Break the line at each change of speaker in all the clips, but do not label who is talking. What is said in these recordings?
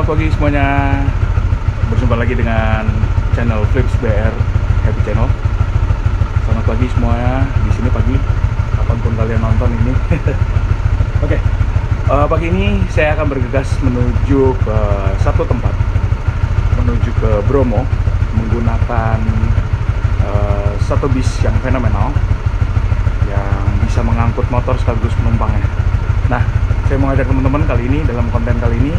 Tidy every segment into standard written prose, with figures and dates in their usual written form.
selamat pagi semuanya. Berjumpa lagi dengan channel Flips BR Happy Channel. Selamat pagi semuanya. Di sini pagi, kapanpun kalian nonton ini. Oke, pagi ini saya akan bergegas menuju ke satu tempat, menuju ke Bromo, menggunakan satu bis yang fenomenal, yang bisa mengangkut motor sekaligus penumpangnya. Nah, saya mau ngajak teman-teman kali ini, dalam konten kali ini,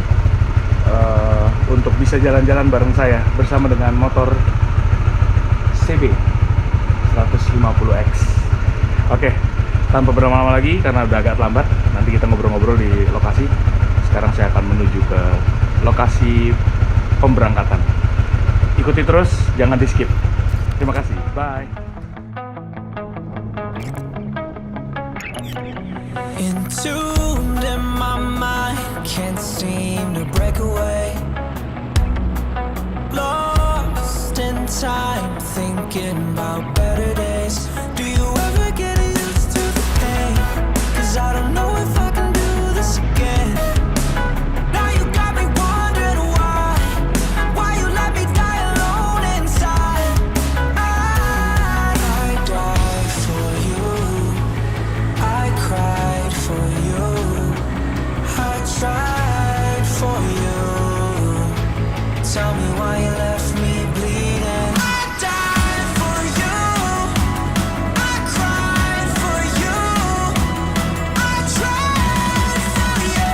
untuk bisa jalan-jalan bareng saya bersama dengan motor CB 150X. Oke, tanpa berlama-lama lagi karena udah agak lambat, nanti kita ngobrol-ngobrol di lokasi. Sekarang saya akan menuju ke lokasi pemberangkatan. Ikuti terus, jangan di skip. Terima kasih, bye.
Entombed in my mind, can't seem to break away. Lost in time, thinking about better days. Do you ever get used to the pain? 'Cause I don't know if I can do this again. Now you got me wondering why you let me die alone inside. I died for you, I cried for you, I tried for you. Tell me why you left me bleeding. I died for you, I cried for you, I tried for you.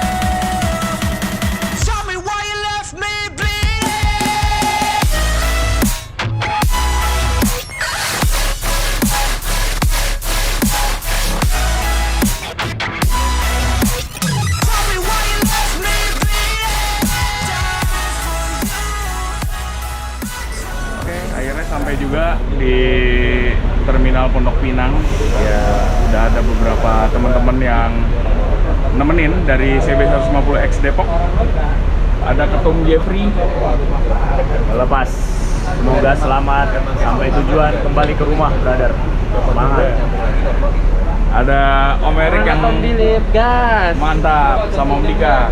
Tell me why you left me bleeding. Tell me why you left me bleeding.
Oke, akhirnya sampai juga di Terminal Pondok Pinang. Ya, udah ada beberapa teman-teman yang nemenin dari CB 150X Depok. Ada Ketum Jeffrey.
Lepas. Semoga selamat sampai tujuan, kembali ke rumah, brother. Semangat.
Ada Om Erik yang
Dilip, gas.
mantap, sama Om Dika.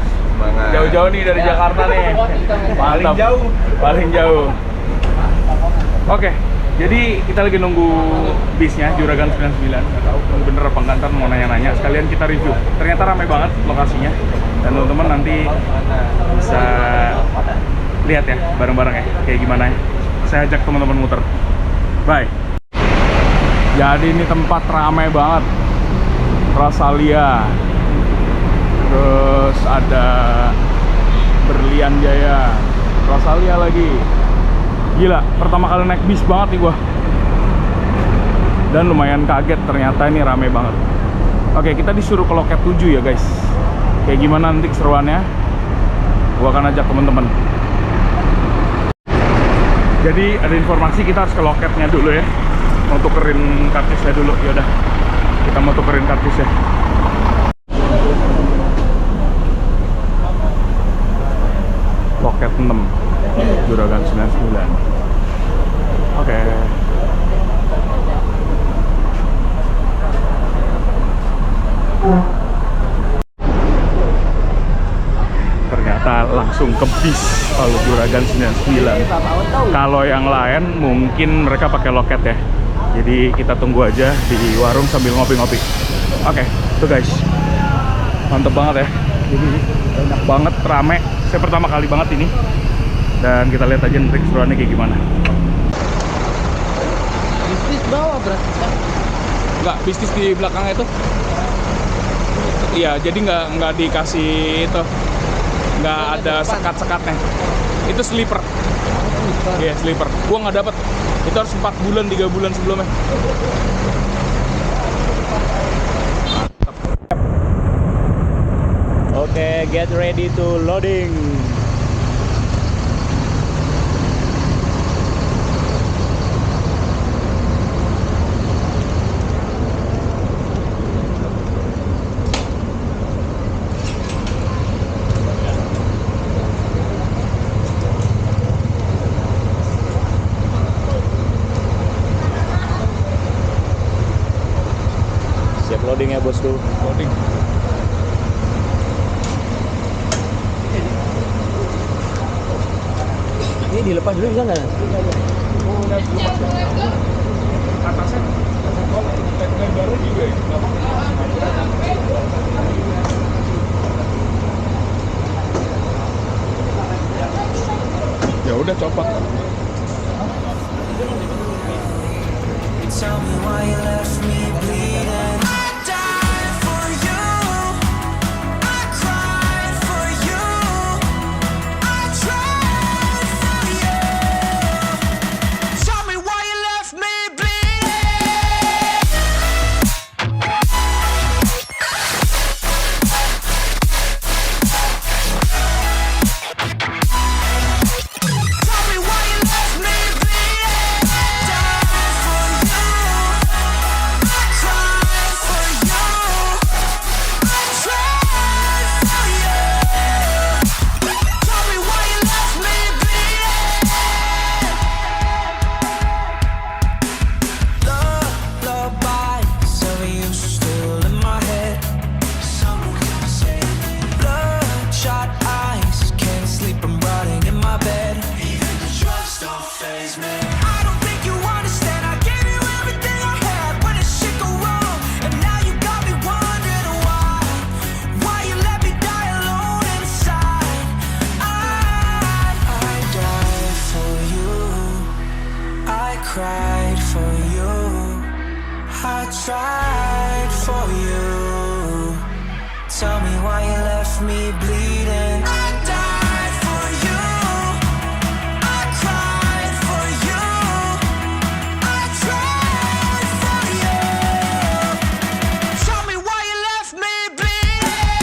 Jauh-jauh nih dari Jakarta nih. Mantap. Paling jauh. Oke, jadi kita lagi nunggu bisnya Juragan 99. Nggak tahu bener apa enggak, ntar mau nanya-nanya. Sekalian kita review. Ternyata ramai banget lokasinya. Dan teman-teman nanti bisa lihat ya bareng-bareng ya kayak gimana ya. Saya ajak teman-teman muter. Bye. Jadi ini tempat ramai banget. Rosalia. Terus ada Berlian Jaya. Rosalia lagi. Gila, pertama kali naik bis banget nih gua. Dan lumayan kaget, ternyata ini rame banget. Oke, kita disuruh ke loket 7 ya guys. Kayak gimana nanti keseruannya, gua akan ajak temen-temen. Jadi ada informasi kita harus ke loketnya dulu ya. Mau tukerin kartusnya dulu, yaudah. Kita mau tukerin kartusnya. Loket 6 Juragan 99. Oke. Ternyata langsung ke bis kalau Juragan 99. Kalau yang lain mungkin mereka pakai loket ya. Jadi kita tunggu aja di warung sambil ngopi-ngopi. Oke, tuh guys. Mantep banget ya. Jadi enak banget, rame. Saya pertama kali banget ini. Dan kita lihat aja nanti keseruannya kayak gimana.
Bisnis bawah berarti kan?
Enggak, bisnis di belakangnya itu. Iya, jadi nggak dikasih itu. Nggak ada sekat-sekatnya. Itu sleeper. Iya, sleeper. Gua nggak dapet. Itu harus 4 bulan, 3 bulan sebelumnya.
Oke, get ready to loading. Siap loading ya bosku.
Loading.
Ini dilepas dulu bisa nggak?
Atasnya baru juga ya. Ya udah copot.
Tell me why you left me bleeding. I died for you. I cried for you. I tried for you. Tell me why you left me bleeding. Tell me why you left me bleeding. Died for you. I cried for you. I tried for you. Tell me why you left me bleeding. Lullabies of you still in my head. Bloodshot eyes, can't sleep, I'm rotting in my bed. Even the drugs don't faze me. I don't think you understand. I gave you everything I had when the shit go wrong, and now you got me wondering why you let me die alone inside. I died for you. I cried for you. I tried for you. Tell me why you left me bleeding. I died for you. I cried for you. I tried for you. Tell me why you left me bleeding. I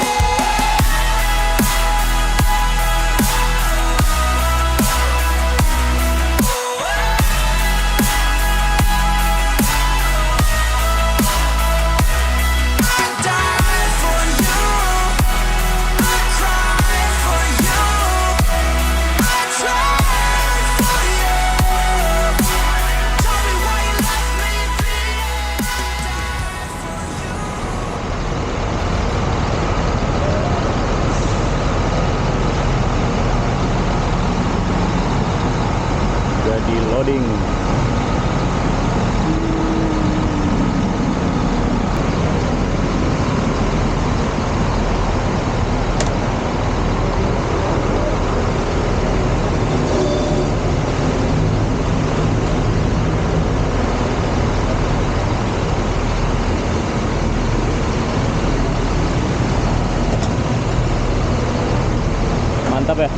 died for you. I cried for you. I tried for you. Tell me why you left me bleeding.
Jadi loading. Mantap ya.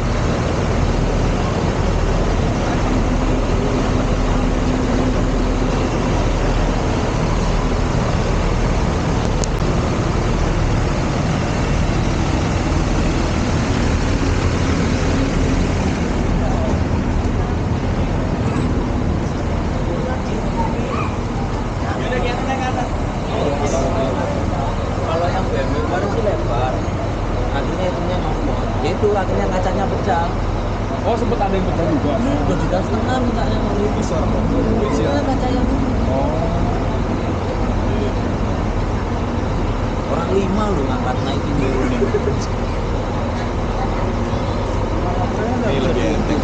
Kalau yang BMW baru sih lebar, akhirnya itunya ngomong, itu akhirnya kacanya pecah.
Oh sempet ada yang pecah juga.
2,5 juta mintanya mau beli besar. Iya kacanya. Orang 5 loh ngangkat naikin dulu.
Ini lebih enteng.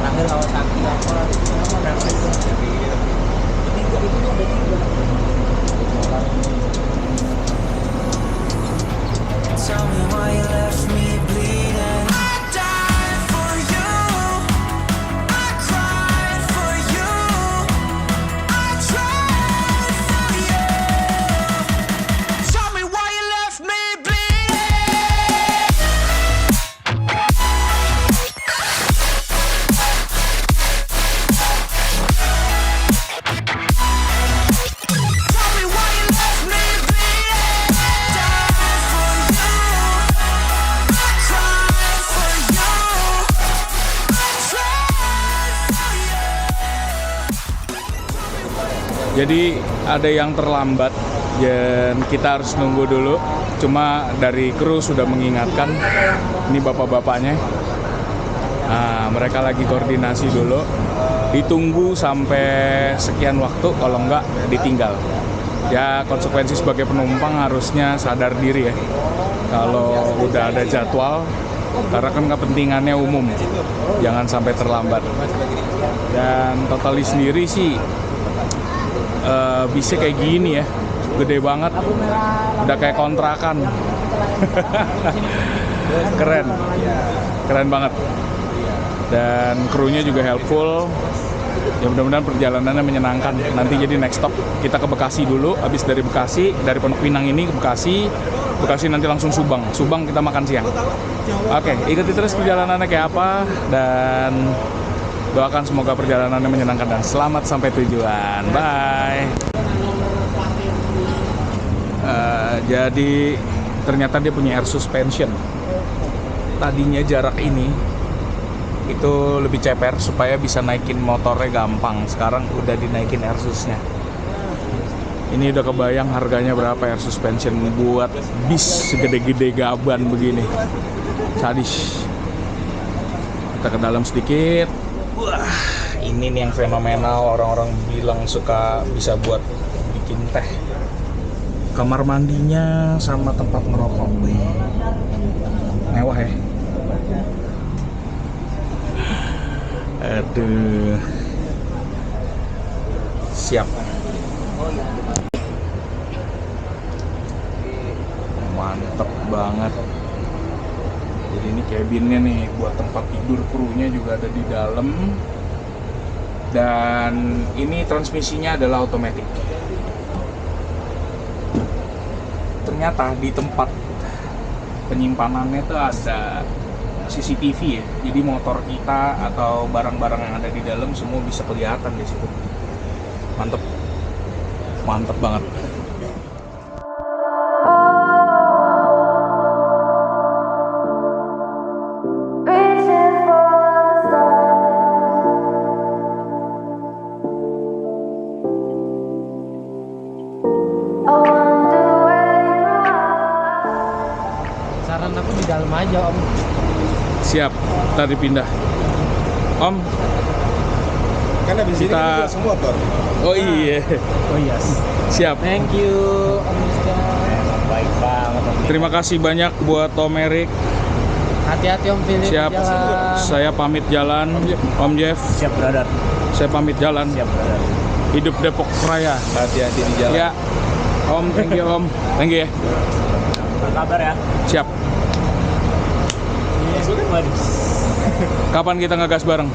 Terakhir Kawasaki apa? Ketiga itu ada 3.
Tell me why you left me bleeding. I died for you. I cried for you. I tried for you. Tell me why you left me bleeding. Tell me why you left me bleeding. Died for you. I cried for you. I tried for you.
Jadi ada yang terlambat dan kita harus nunggu dulu. Cuma dari kru sudah mengingatkan, ini bapak-bapaknya. Nah, mereka lagi koordinasi dulu. Ditunggu sampai sekian waktu, kalau enggak ditinggal. Ya konsekuensi sebagai penumpang harusnya sadar diri ya. Kalau udah ada jadwal, karena kan kepentingannya umum, jangan sampai terlambat. Dan Totali sendiri sih bisa kayak gini ya, gede banget, udah kayak kontrakan. keren banget, dan krunya juga helpful. Ya mudah-mudahan perjalanannya menyenangkan. Nanti jadi next stop kita ke Bekasi dulu. Habis dari Bekasi, dari Pondok Pinang ini ke Bekasi nanti langsung Subang kita makan siang. Oke, ikuti terus perjalanannya kayak apa, dan doakan semoga perjalanannya menyenangkan dan selamat sampai tujuan. Bye. Jadi ternyata dia punya air suspension. Tadinya jarak ini itu lebih ceper supaya bisa naikin motornya gampang. Sekarang udah dinaikin air susnya. Ini udah kebayang harganya berapa air suspension buat bis segede-gede gaban begini. Sadis. Kita ke dalam sedikit. Wah, ini nih yang fenomenal, orang-orang bilang suka bisa buat bikin teh. Kamar mandinya sama tempat ngerokok. Mewah ya. Aduh, siap. Mantep banget. Jadi ini cabinnya nih, buat tempat tidur krunya juga ada di dalam. Dan ini transmisinya adalah otomatis. Ternyata di tempat penyimpanannya tuh ada CCTV ya, jadi motor kita atau barang-barang yang ada di dalam semua bisa kelihatan di situ. Mantep banget.
Saran aku di dalam aja Om.
Siap, tadi pindah. Om,
Kan habis ini
Kita-
kita semua Bor.
oh iya,
Oh iya.
siap.
Thank you Om Rizka.
Baik banget.
Terima kasih banyak buat Tom Erik.
Hati-hati Om Philip.
Siap,
Jalan.
saya pamit jalan. Om Jeff,
Siap brother.
saya pamit jalan.
Siap brother.
Hidup Depok Raya.
Hati-hati di jalan.
Ya, Om, thank you Om. Thank you ya.
Berkabar ya.
Siap. Kapan kita ngegas bareng?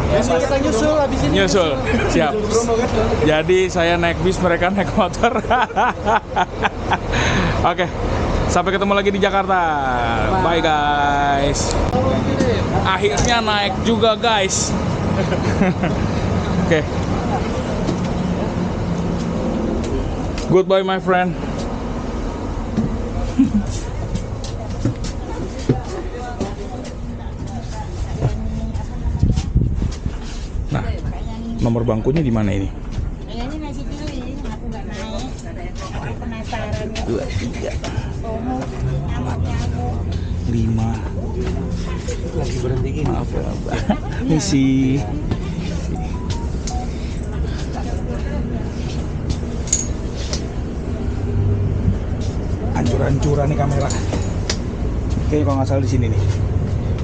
Besok kita nyusul habis ini.
Nyusul. Siap.
Bromo kan?
Jadi saya naik bis, mereka naik motor. Oke. Sampai ketemu lagi di Jakarta. Bye guys. Akhirnya naik juga guys. Oke. Goodbye my friend. Nah, nomor bangkunya di mana ini?
Kayaknya nasi dulu ya, aku nggak naik. Aku penasaran.
2, 3,
Nyamuk-nyamuk.
5.
Lagi berhenti gini.
Maaf ya, Mbak. Misi. Hancur-hancuran nih kamera. Kayaknya kalau nggak salah di sini nih.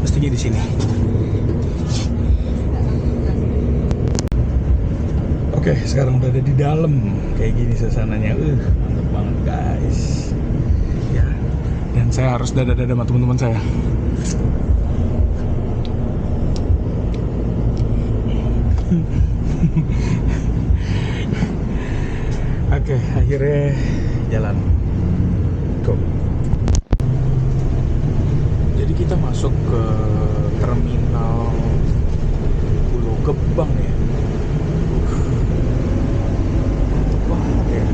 Mestinya di sini. Oke, sekarang udah ada di dalam. Kayak gini suasananya. Mantap banget guys. Ya. Dan saya harus dada-dada sama teman-teman saya. Oke, akhirnya jalan. Go. Jadi kita masuk ke terminal Pulau Gebang ya. Mantap banget ya.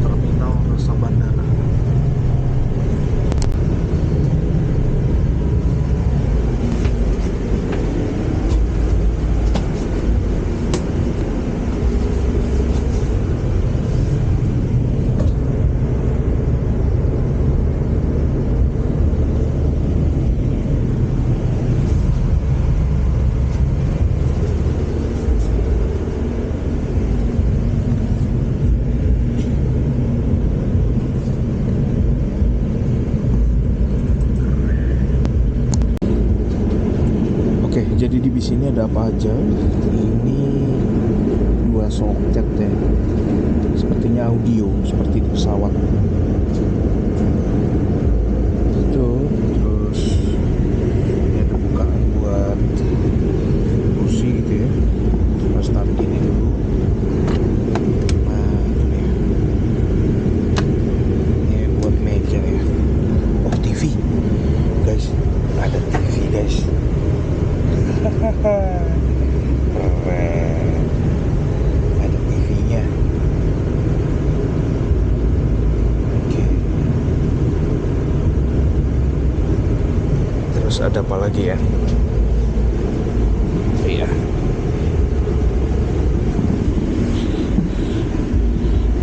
Terminal Rasa Bandara. Jadi di bis ini ada apa aja? Ini 2 soket ya. Sepertinya audio seperti di pesawat. Itu terus ini ada bukaan buat kursi gitu ya. Harus taruh gini dulu. Nah, ini buat meja ya. Oh, TV. Guys, ada TV guys. Keren. Ada TV-nya. Oke. Terus ada apa lagi ya? Iya.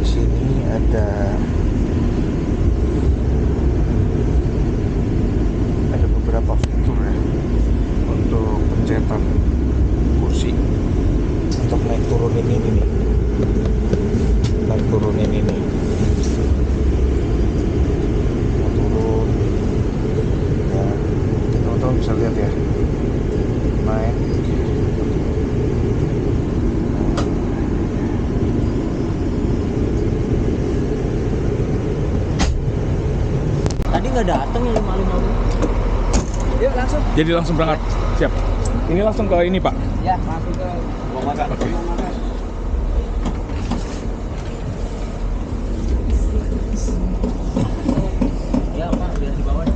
Di sini ada beberapa fitur ya untuk pencetan kursi, untuk naik turunin ini nih, naik turunin ini, mau turun ya, teman-teman bisa lihat ya, naik.
Tadi nggak dateng ya 550. Yuk langsung.
Jadi langsung berangkat. Siap. Ini langsung ke ini, Pak.
Ya, langsung ke
Mau makan?
Oke.
Ya, Pak, biar di bawah.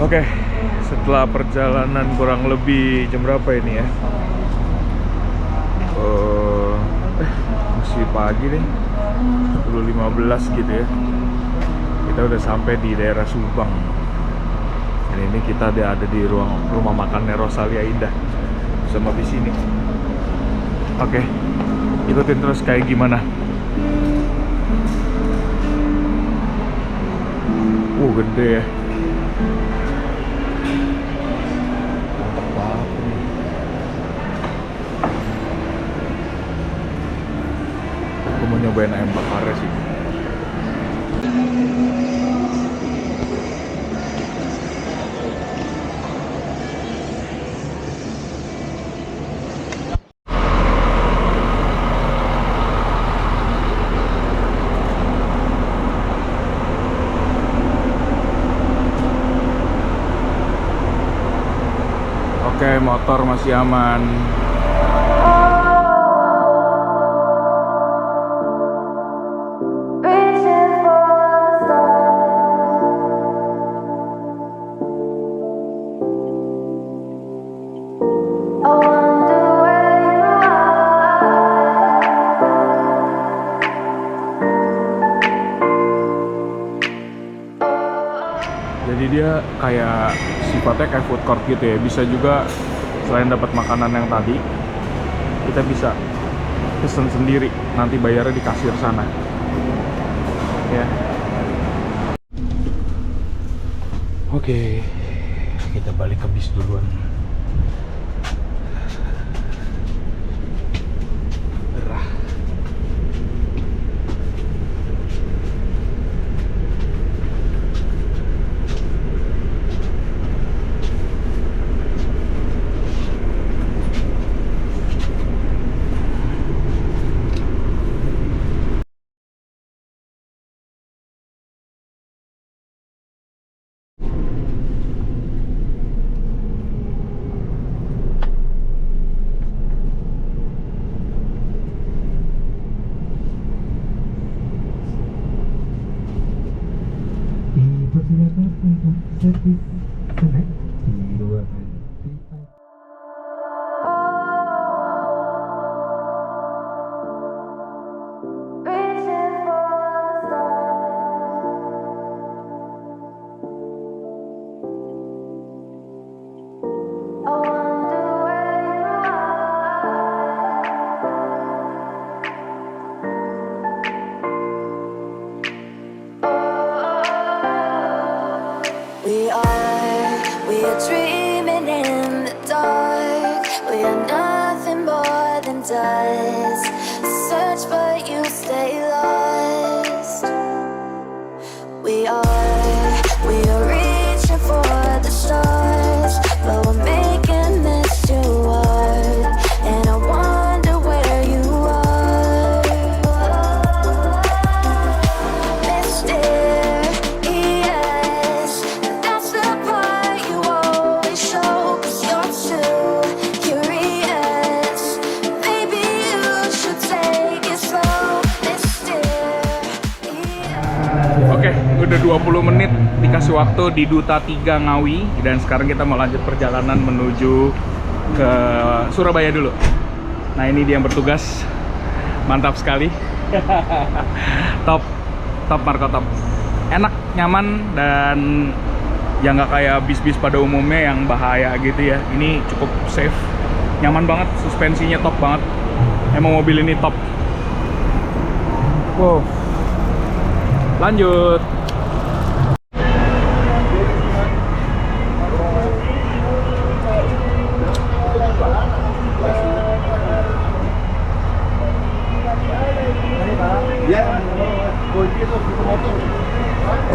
Oke, setelah perjalanan kurang lebih jam berapa ini ya? Masih pagi nih, 10.15 gitu ya. Kita udah sampai di daerah Subang. Dan ini kita ada di rumah makannya Rosalia Indah sama bis ini. Oke, ikutin terus kayak gimana. Gede ya. Mantap banget ini. Aku mau nyobain ayam bakarnya sih. Oke, motor masih aman. Jadi dia kayak sifatnya kayak food court gitu ya. Bisa juga selain dapat makanan yang tadi, kita bisa pesen sendiri. Nanti bayarnya di kasir sana. Ya. Oke, kita balik ke bis duluan. Gerah.
We are dreaming in the dark. We are nothing more than dust. Search but you stay lost. We are reaching for the stars, but we're making this too hard. And I wonder where you are. Mysterious, that's the part you always show. 'Cause you're too curious. Maybe you should take it slow. Mysterious.
Oke, udah 20 menit dikasih waktu di Duta 3 Ngawi. Dan sekarang kita mau lanjut perjalanan menuju ke Surabaya dulu. Nah, ini dia yang bertugas. Mantap sekali. Top Marco, top. Enak, nyaman, dan ya nggak kayak bis-bis pada umumnya yang bahaya gitu ya. Ini cukup safe, nyaman banget, suspensinya top banget. Emang mobil ini top. Wow. Lanjut.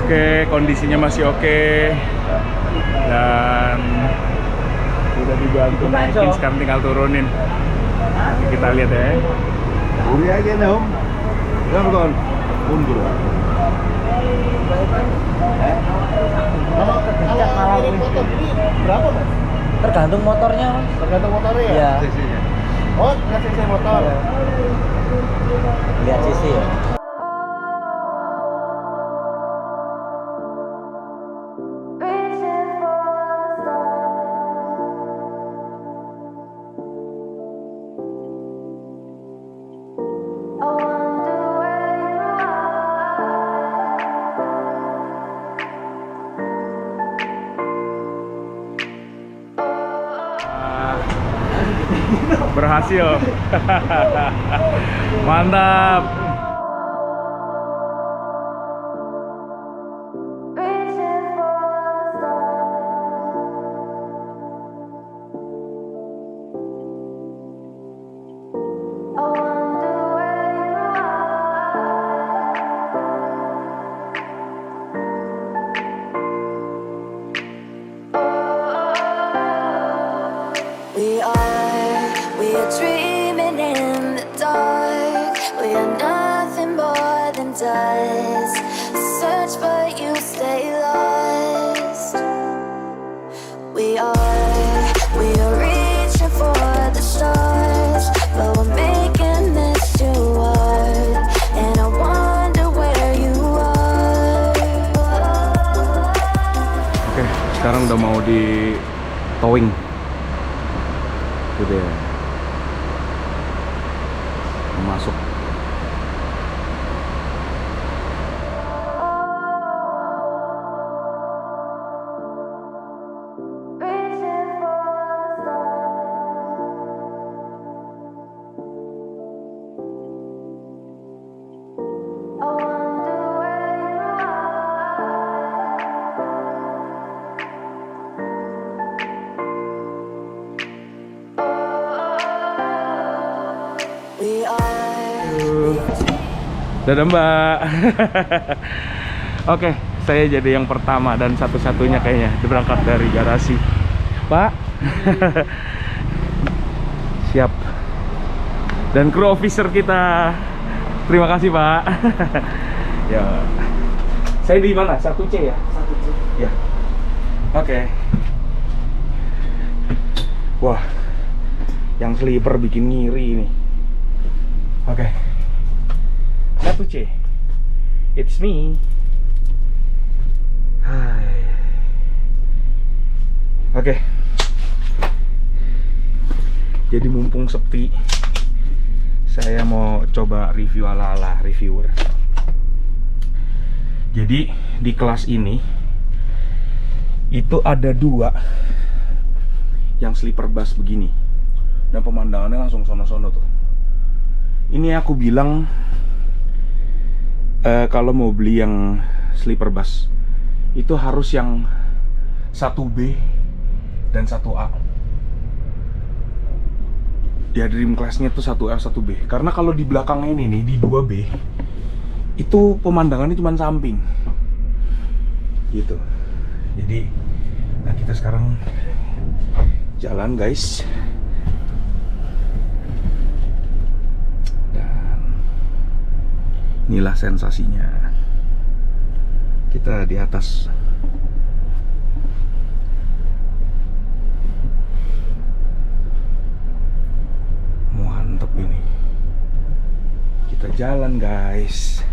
Oke, kondisinya masih oke. Dan udah dibantu naikin, sekarang tinggal turunin. Oke, kita lihat ya.
Uri aja dong. Jangan kon. Mundur.
Berapa mas? Tergantung motornya mas.
Tergantung motornya ya?
Iya.
CC-nya. Oh, nggak CC motor.
Lihat sisi ya.
Berhasil. Mantap.
We are dreaming in the dark. We are nothing more than dust. Search but you stay lost. We are reaching for the stars, but we're making this too hard. And I wonder where you are.
Oke, sekarang udah mau di towing. Udah masuk. Dadah Mbak. Oke, saya jadi yang pertama dan satu-satunya kayaknya berangkat dari garasi. Pak. Siap. Dan crew officer kita. Terima kasih Pak. Ya. Saya di mana? 1C ya? 1C. Ya. Oke. Wah. Yang sleeper bikin ngiri ini. Oke. 1C. It's me. Hai. Oke. Jadi mumpung sepi, saya mau coba review ala-ala reviewer. Jadi di kelas ini itu ada 2 yang sleeper bus begini. Dan pemandangannya langsung sono-sono tuh. Ini aku bilang kalau mau beli yang sleeper bus itu harus yang 1B dan 1A. Ya dream class-nya tuh 1A 1B. Karena kalau di belakangnya ini nih di 2B itu pemandangannya cuma samping. Gitu. Jadi nah kita sekarang jalan guys. Dan inilah sensasinya. Kita di atas. Mantep ini. Kita jalan guys.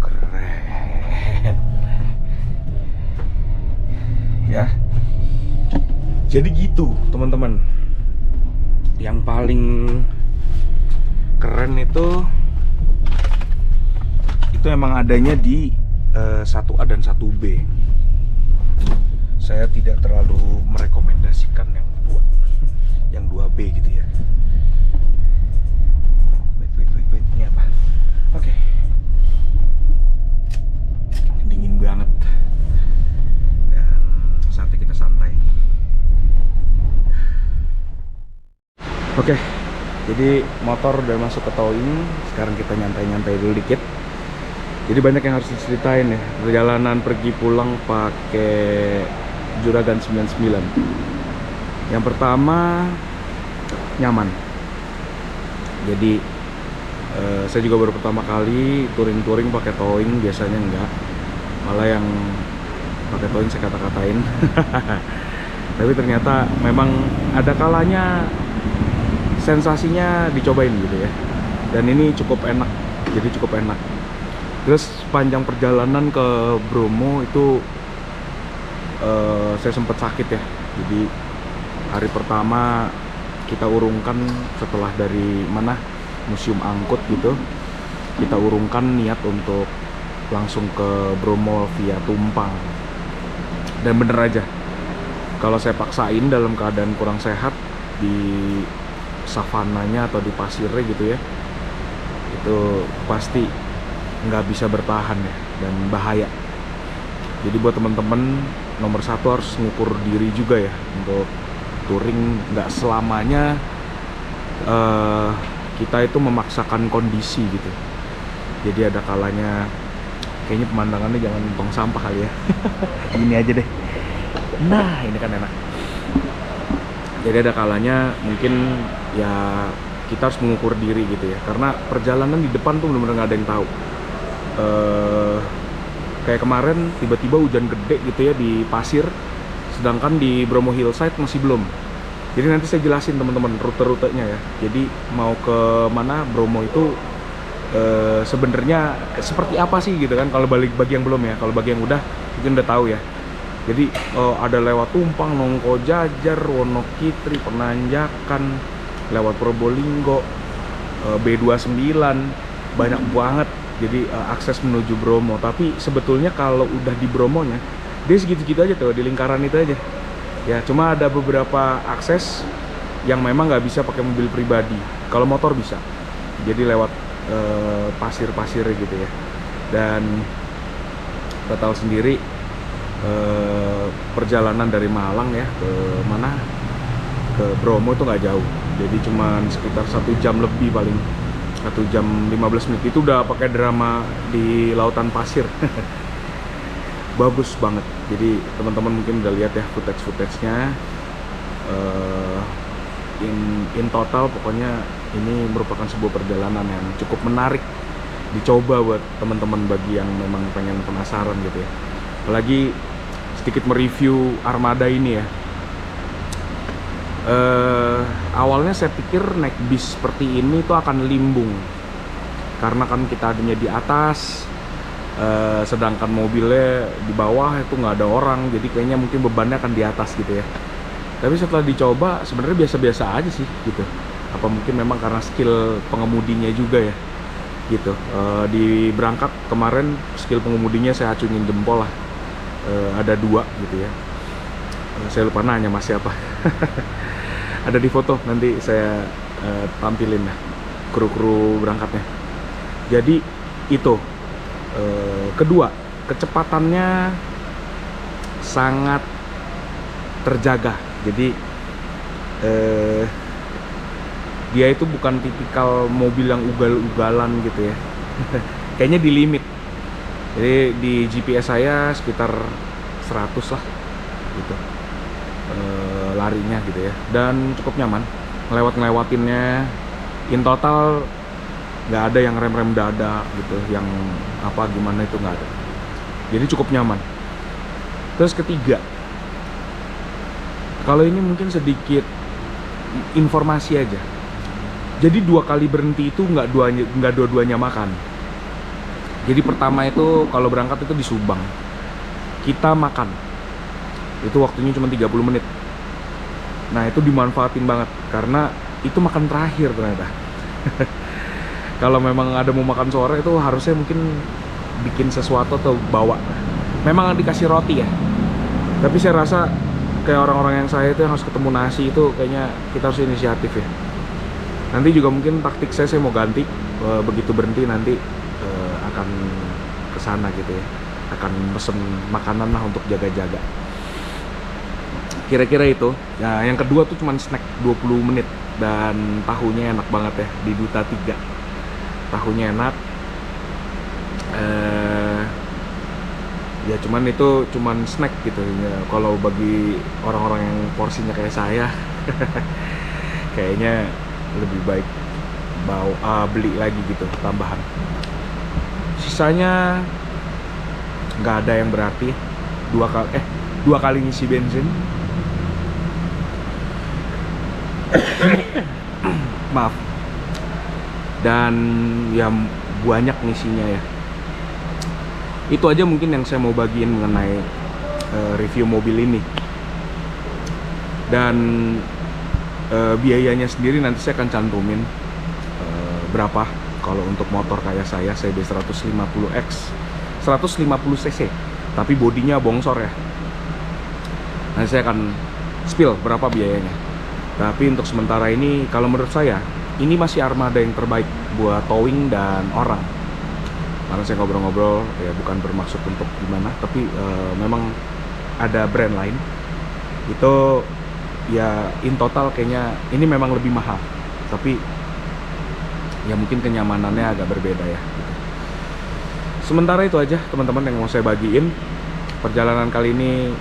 Keren. Ya. Jadi gitu teman-teman. Yang paling keren itu emang adanya di 1A dan 1B. Saya tidak terlalu merekomendasikan yang 2B gitu ya. Wait, ini apa? Oke. Dingin banget. Dan saatnya kita santai. Oke, jadi motor udah masuk ke towing. Sekarang kita nyantai-nyantai dulu dikit. Jadi banyak yang harus diceritain ya. Perjalanan pergi pulang pakai Juragan 99. Yang pertama, nyaman. Jadi saya juga baru pertama kali touring pakai towing. Biasanya enggak. Malah yang pakai towing saya kata-katain. Tapi ternyata memang ada kalanya sensasinya dicobain gitu ya. Dan ini cukup enak. Jadi cukup enak. Terus sepanjang perjalanan ke Bromo itu saya sempat sakit ya. Jadi hari pertama kita urungkan setelah dari Museum Angkut gitu. Kita urungkan niat untuk langsung ke Bromo via Tumpang. Dan bener aja, kalau saya paksain dalam keadaan kurang sehat di savananya atau di pasirnya gitu ya, itu pasti nggak bisa bertahan ya, dan bahaya. Jadi buat teman-teman, nomor satu harus ngukur diri juga ya. Untuk touring nggak selamanya kita itu memaksakan kondisi gitu. Jadi ada kalanya kayaknya pemandangannya jangan tong sampah kali ya. Gini aja deh. Nah ini kan enak. Jadi ada kalanya mungkin ya kita harus mengukur diri gitu ya. Karena perjalanan di depan tuh bener-bener nggak ada yang tahu. Kayak kemarin tiba-tiba hujan gede gitu ya di pasir, sedangkan di Bromo Hillside masih belum. Jadi nanti saya jelasin teman-teman rute-rutenya ya. Jadi mau ke mana Bromo itu sebenarnya seperti apa sih gitu kan. Kalau bagi yang belum ya, kalau bagi yang udah mungkin udah tahu ya. Jadi ada lewat Tumpang, Nongkojajar, Wonokitri, Penanjakan, lewat Probolinggo, B29, banyak banget. Jadi akses menuju Bromo. Tapi sebetulnya kalau udah di Bromonya, dia segitu-gitu aja tuh, di lingkaran itu aja. Ya cuma ada beberapa akses yang memang nggak bisa pakai mobil pribadi. Kalau motor bisa. Jadi lewat pasir-pasir gitu ya. Dan kita tahu sendiri perjalanan dari Malang ya ke Bromo itu nggak jauh. Jadi cuman sekitar 1 jam lebih paling. 1 jam 15 menit itu udah pakai drama di lautan pasir. Bagus banget. Jadi teman-teman mungkin udah lihat ya footage-nya. In total pokoknya ini merupakan sebuah perjalanan yang cukup menarik dicoba buat teman-teman bagi yang memang pengen penasaran gitu ya. Apalagi sedikit mereview armada ini ya. Awalnya saya pikir naik bis seperti ini tuh akan limbung, karena kan kita adanya di atas, sedangkan mobilnya di bawah itu nggak ada orang, jadi kayaknya mungkin bebannya akan di atas gitu ya. Tapi setelah dicoba sebenarnya biasa-biasa aja sih gitu. Apa mungkin memang karena skill pengemudinya juga ya gitu. Di berangkat kemarin skill pengemudinya saya acungin jempol lah. Ada 2 gitu ya. Saya lupa nanya mas siapa. Ada di foto, nanti saya tampilin lah kru-kru berangkatnya. Jadi Itu. Kedua, kecepatannya sangat terjaga. Jadi dia itu bukan tipikal mobil yang ugal-ugalan gitu ya. Kayaknya di limit. Jadi di GPS saya sekitar 100 lah gitu larinya gitu ya, dan cukup nyaman. Ngelewatinnya in total nggak ada yang rem dadak gitu, yang apa gimana itu nggak ada. Jadi cukup nyaman. Terus ketiga, kalau ini mungkin sedikit informasi aja. Jadi 2 kali berhenti itu nggak dua-duanya makan. Jadi pertama itu kalau berangkat itu di Subang, kita makan. Itu waktunya cuma 30 menit. Nah itu dimanfaatin banget karena itu makan terakhir ternyata. Kalau memang ada mau makan sore itu harusnya mungkin bikin sesuatu atau bawa. Memang dikasih roti ya. Tapi saya rasa kayak orang-orang yang saya itu yang harus ketemu nasi itu kayaknya kita harus inisiatif ya. Nanti juga mungkin taktik saya mau ganti. Begitu berhenti nanti akan kesana gitu ya. Akan pesen makanan lah untuk jaga-jaga. Kira-kira itu. Nah, yang kedua tuh cuman snack 20 menit dan tahunya enak banget ya di Duta 3. Tahunya enak. Ya cuman itu cuman snack gitu ya. Kalau bagi orang-orang yang porsinya kayak saya kayaknya lebih baik beli lagi gitu tambahan. Sisanya nggak ada yang berarti. 2 kali ngisi bensin. Maaf. Dan ya banyak ngisinya ya. Itu aja mungkin yang saya mau bagiin mengenai review mobil ini. Dan biayanya sendiri nanti saya akan cantumin berapa kalau untuk motor kayak saya CB 150X 150cc tapi bodinya bongsor ya. Nanti saya akan spill berapa biayanya. Tapi untuk sementara ini kalau menurut saya ini masih armada yang terbaik buat towing dan orang. Karena saya ngobrol-ngobrol ya bukan bermaksud untuk gimana, tapi memang ada brand lain itu ya in total kayaknya ini memang lebih mahal, tapi ya mungkin kenyamanannya agak berbeda ya gitu. Sementara itu aja teman-teman yang mau saya bagiin. Perjalanan kali ini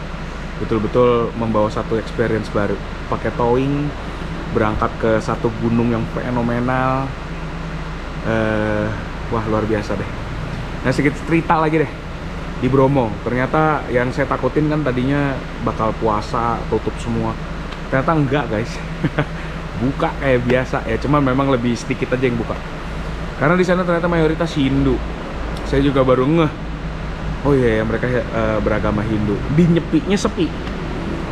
betul-betul membawa satu experience baru, pakai towing berangkat ke satu gunung yang fenomenal. Wah luar biasa deh. Nah sedikit cerita lagi deh di Bromo. Ternyata yang saya takutin kan tadinya bakal puasa, tutup semua. Ternyata enggak guys. Buka kayak biasa ya, cuma memang lebih sedikit aja yang buka. Karena di sana ternyata mayoritas Hindu. Saya juga baru ngeh. Oh iya ya, mereka beragama Hindu. Di Nyepinya sepi.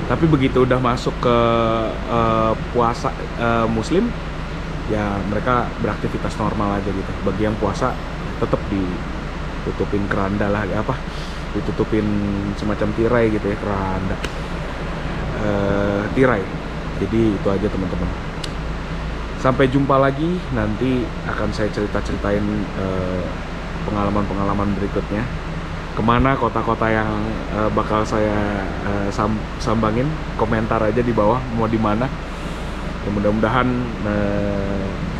Tapi begitu udah masuk ke puasa Muslim, ya mereka beraktivitas normal aja gitu. Bagi yang puasa tetap ditutupin keranda lah, ditutupin semacam tirai gitu ya, keranda tirai. Jadi itu aja teman-teman. Sampai jumpa lagi, nanti akan saya cerita-ceritain pengalaman-pengalaman berikutnya. Kemana kota-kota yang bakal saya sambangin, komentar aja di bawah mau di mana. Ya, mudah-mudahan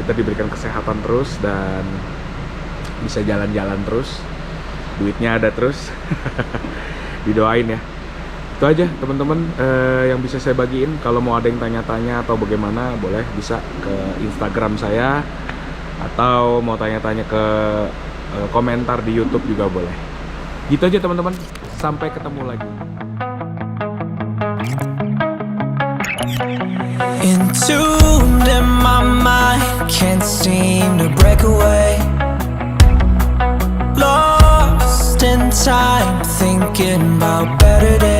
kita diberikan kesehatan terus dan bisa jalan-jalan terus, duitnya ada terus. Didoain ya. Itu aja teman-teman yang bisa saya bagiin. Kalau mau ada yang tanya-tanya atau bagaimana, boleh bisa ke Instagram saya, atau mau tanya-tanya ke komentar di YouTube juga boleh. Gitu aja teman-teman, sampai ketemu lagi.
Entombed in my mind, can't seem to break away. Lost in time, thinking about better days.